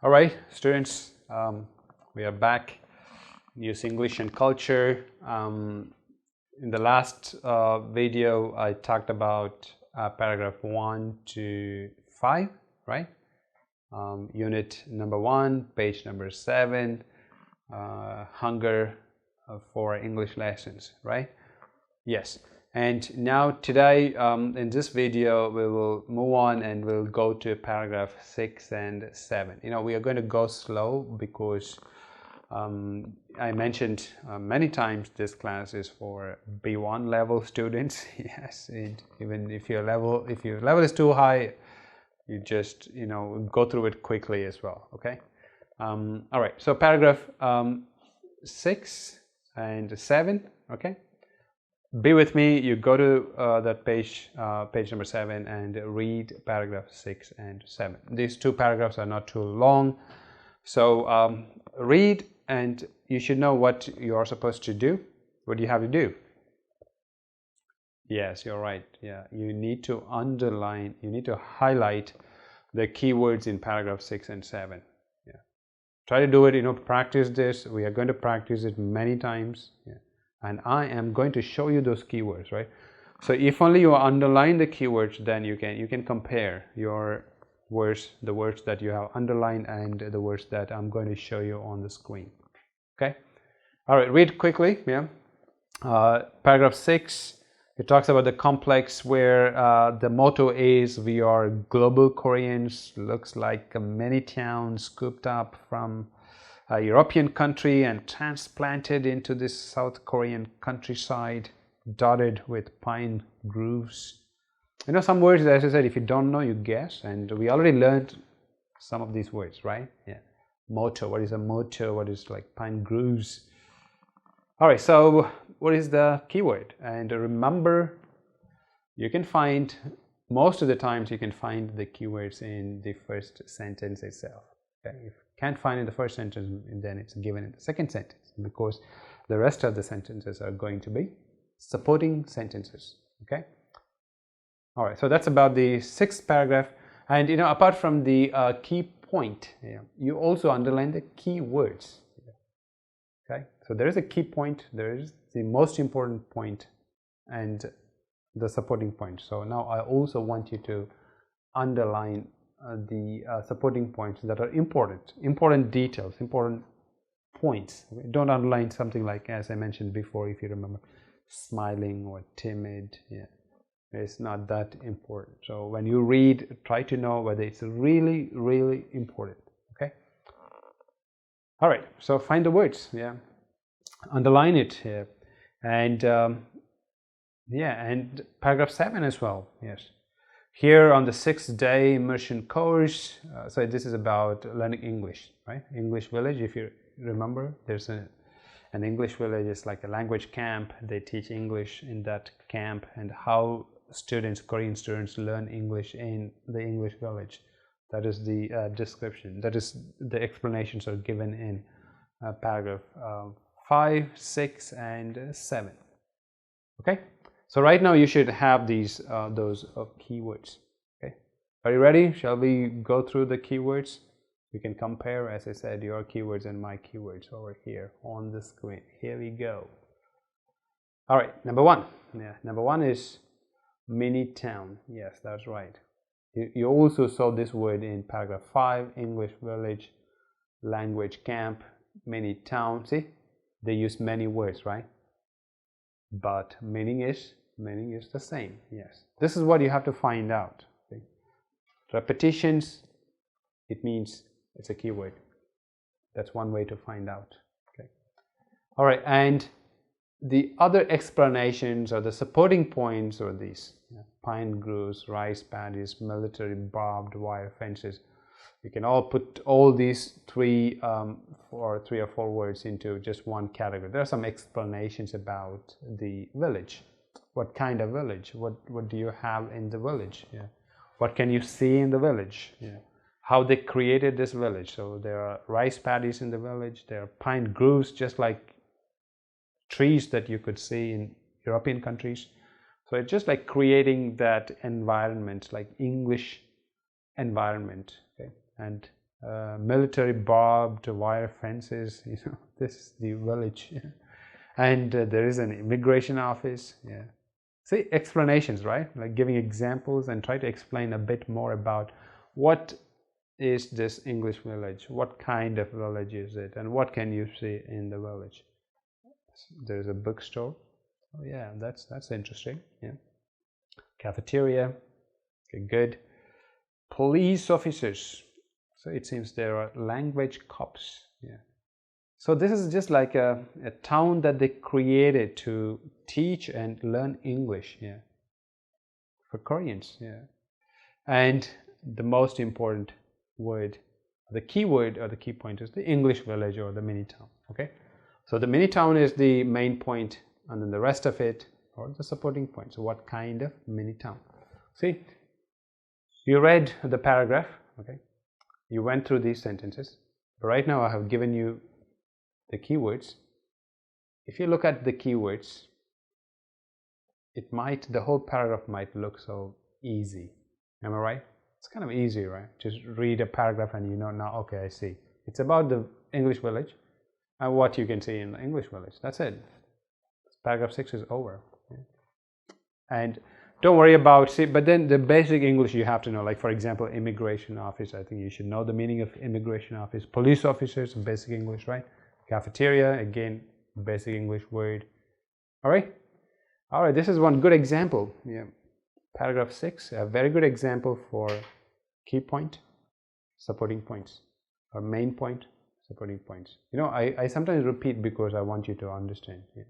All right, students, we are back. News, English, and Culture. In the last video, I talked about paragraph 1 to 5, right? Unit number 1, page number 7, hunger for English lessons, right? Yes. And now today in this video we will move on and we'll go to paragraph 6 and 7. We are going to go slow because I mentioned many times this class is for B1 level students. Yes, and even if your level is too high, you just go through it quickly as well. Okay. All right. So paragraph 6 and 7. Okay. Be with me. You go to that page number 7 and read paragraph 6 and 7. These two paragraphs are not too long, so read, and you should know what you are supposed to do. What do you have to do? Yes, you're right. Yeah, you need to underline, you need to highlight the keywords in paragraph 6 and 7. Yeah, try to do it. Practice this. We are going to practice it many times. Yeah. And I am going to show you those keywords, right? So if only you underline the keywords, then you can compare your words, the words that you have underlined and the words that I'm going to show you on the screen. Okay. All right. Read quickly. Yeah. Paragraph 6. It talks about the complex where the motto is "We are global Koreans." Looks like a mini town scooped up from a European country and transplanted into this South Korean countryside, dotted with pine groves. Some words, as I said, if you don't know, you guess, and we already learned some of these words, right? Yeah. Motto. What is a motto? What is like pine groves? All right. So what is the keyword? And remember, you can find, most of the times you can find the keywords in the first sentence itself. Okay. If you can't find in the first sentence, then it's given in the second sentence, because the rest of the sentences are going to be supporting sentences. Okay. All right. So that's about the 6th paragraph. And apart from the key point, you also underline the key words. Okay. So there is a key point. There is the most important point and the supporting point. So now I also want you to underline the supporting points that are important details, important points. Don't underline something like, as I mentioned before, if you remember, smiling or timid. Yeah, it's not that important. So when you read, try to know whether it's really, really important. Okay. All right. So find the words. Yeah, underline it here, and and paragraph 7 as well. Yes. Here on the 6th day immersion course, so this is about learning English, right? English Village, if you remember, there's an English Village. It's like a language camp. They teach English in that camp, and how Korean students learn English in the English Village. That is the description. That is the explanations are given in paragraph 5, 6, and 7. Okay. So right now you should have these those keywords. Okay, are you ready? Shall we go through the keywords? We can compare, as I said, your keywords and my keywords over here on the screen. Here we go. All right, number 1. Yeah, number 1 is mini town. Yes, that's right. You also saw this word in paragraph 5, English Village, language camp, mini town. See, they use many words, right? But meaning is the same. Yes, this is what you have to find out. Okay? Repetitions, it means it's a keyword. That's one way to find out. Okay. All right, and the other explanations or the supporting points are these: pine groves, rice paddies, military barbed wire fences. You can all put all these 3 or 4 words into just one category. There are some explanations about the village. What kind of village? What do you have in the village? Yeah. What can you see in the village? Yeah. How they created this village. So there are rice paddies in the village. There are pine groves, just like trees that you could see in European countries. So it's just like creating that environment, like English environment. Okay. And military barbed wire fences, this is the village. And there is an immigration office. Yeah, see, explanations, right? Like giving examples and try to explain a bit more about what is this English village, what kind of village is it, and what can you see in the village. There's a bookstore. Oh yeah, that's interesting. Yeah, cafeteria. Okay, good. Police officers. So it seems there are language cops. Yeah. So this is just like a town that they created to teach and learn English. Yeah. For Koreans. Yeah. And the most important word, the key word or the key point is the English village or the mini town. Okay. So the mini town is the main point, and then the rest of it or the supporting points. So what kind of mini town? See, you read the paragraph. Okay. You went through these sentences. But right now I have given you the keywords. If you look at the keywords, the whole paragraph might look so easy. Am I right? It's kind of easy, right? Just read a paragraph and you know now, okay, I see. It's about the English village and what you can see in the English village. That's it. Paragraph 6 is over. Okay? And don't worry about, but then the basic English you have to know, like for example, immigration office, I think you should know the meaning of immigration office. Police officers, basic English, right? Cafeteria, again, basic English word. All right? All right, this is one good example. Yeah. Paragraph 6, a very good example for key point, supporting points, or main point, supporting points. I sometimes repeat because I want you to understand. Yeah.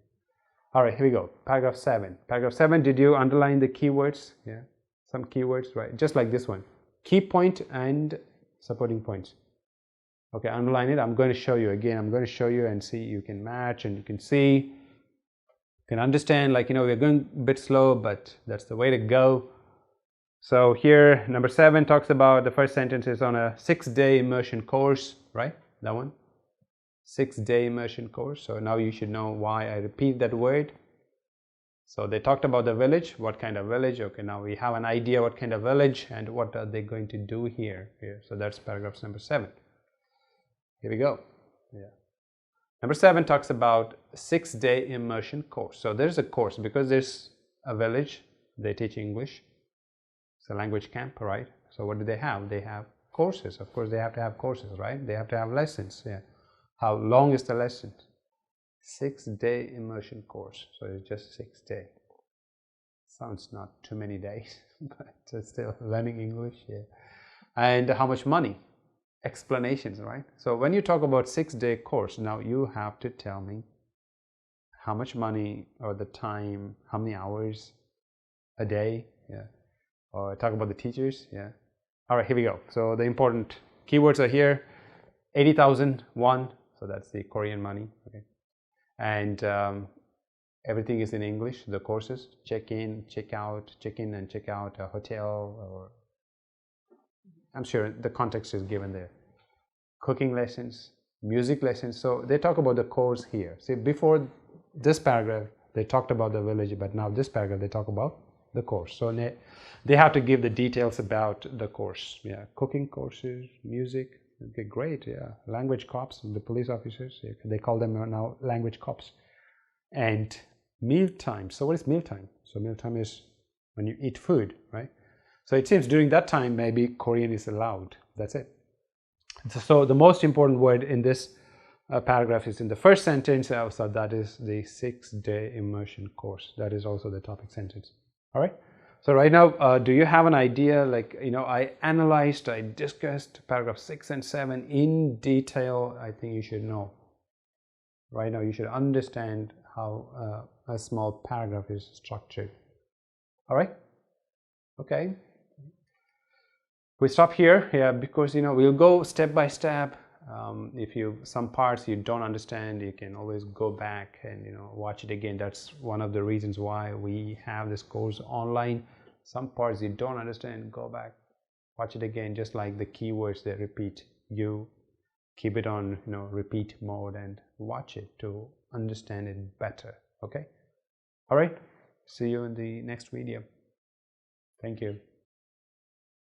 All right, here we go. Paragraph 7. Paragraph 7, did you underline the keywords? Yeah, some keywords, right? Just like this one. Key point and supporting points. Okay, underline it. I'm going to show you again. I'm going to show you and see. You can match and you can see. You can understand, like, we're going a bit slow, but that's the way to go. So here, number 7 talks about the first sentence is on a 6-day immersion course, right? That one. 6-day immersion course. So now you should know why I repeat that word. So they talked about the village. What kind of village? Okay, now we have an idea what kind of village and what are they going to do here. So that's paragraph number 7. Here we go. Yeah. Number 7 talks about 6-day immersion course. So there's a course because there's a village. They teach English. It's a language camp, right? So what do they have? They have courses. Of course, they have to have courses, right? They have to have lessons. Yeah. How long is the lesson? 6-day immersion course. So it's just 6 days. Sounds not too many days, but it's still learning English. Yeah. And how much money? Explanations, right? So when you talk about 6-day course, now you have to tell me how much money or the time, how many hours a day, yeah, or talk about the teachers, yeah. All right, here we go. So the important keywords are here. 80,000 won, so that's the Korean money, okay. And everything is in English. The courses, check in, check out, check in and check out a hotel, or I'm sure the context is given there. Cooking lessons, music lessons. So they talk about the course here. See, before this paragraph, they talked about the village, but now this paragraph, they talk about the course. So they have to give the details about the course. Yeah, cooking courses, music. Okay, great. Yeah, language cops, the police officers. They call them now language cops. And mealtime. So what is mealtime? So mealtime is when you eat food, right? So it seems during that time, maybe Korean is allowed. That's it. So the most important word in this paragraph is in the first sentence. So that is the 6-day immersion course. That is also the topic sentence. All right. So right now, do you have an idea? Like, I discussed paragraph 6 and 7 in detail. I think you should know. Right now, you should understand how a small paragraph is structured. All right. Okay. We stop here, yeah, because we'll go step by step. If some parts you don't understand, you can always go back and watch it again. That's one of the reasons why we have this course online. Some parts you don't understand, go back, watch it again. Just like the keywords they repeat, you keep it on repeat mode and watch it to understand it better. Okay. All right. See you in the next video. Thank you.